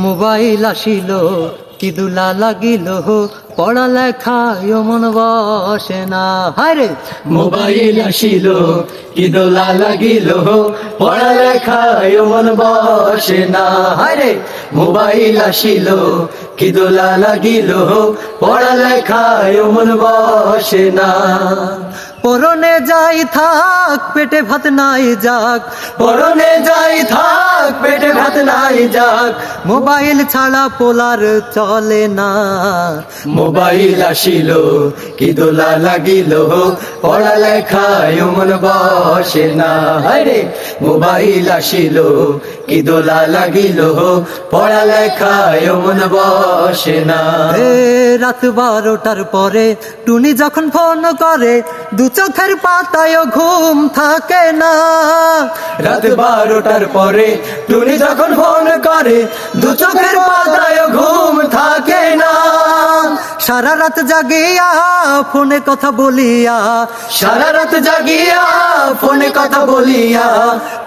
Mobile আসিল কি দুলা লাগিল, পড়ালেখায় মন বসে না। হায়রে মোবাইল আসিল কি দোলা লাগিল, পড়ালেখায় মন বসে না। হায়রে মোবাইল আসিল কি দোলা লাগিল, পড়ালেখায় মন বসে না। পরনে যাই থাক পেটে ভাত নাই যাক, পরনে যাই থাক পেটে ভাত নাই যাক, মোবাইল ছাড়া পোলার চলে না। মোবাইল আসিল কি দোলা লাগিল, পড়ালেখায় মন বসে না। হায়রে মোবাইল আসিল কি দোলা লাগিল, পড়ালেখায় মন বসে না। এ রাত 12টার পরে টুনি যখন ফোন করে, দু চোখের পাতায় ঘুম থাকে না। রাত 12টার পরে টুনি যখন ফোন করে, দু চোখের পাতায় ঘুম থাকে না। সারা রাত জাগিয়া ফোনে কথা বলিয়া, সারা রাত জাগিয়া ফোনে কথা বলিয়া,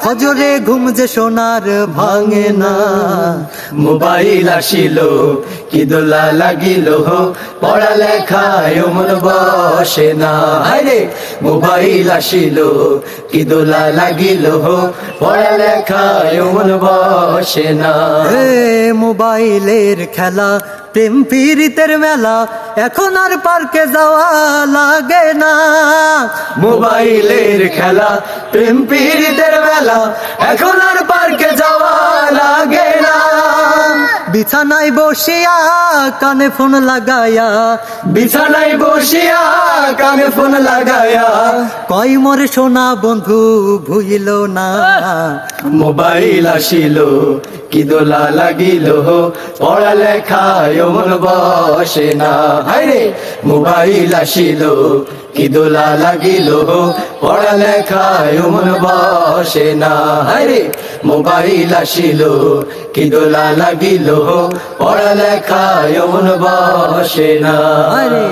ফজরে ঘুম যে সোনার ভাঙে না। মোবাইল আসিল কি দোলা লাগিল, পড়ালেখায় মন বসে না। হায়রে মোবাইল আসিল কি দোলা লাগিল, পড়ালেখায় মন বসে না। এ মোবাইলের খেলা প্রেম পীড়িতের মেলা, এখন আর পার্কে যাওয়া লাগে না। মোবাইলের খেলা প্রেম পীড়িতের মেলা, এখন আর পার্কে যাওয়া লাগে না। বিছানায় বসিয়া কানে ফোন লাগায়া, বিছানায় বসিয়া কানে ফোন লাগায়া, কই মোর সোনা বন্ধু ভুইল না। মোবাইল আসিল কি দোলা লাগিল, পড়ালেখায় মন বসে না। হায়রে মোবাইল আসিল কি দোলা লাগিল, পড়ালেখায় মন বসে না। হায়রে মোবাইল আসিল কি দোলা লাগিল, পড়ালেখায় মন বসে না। আরে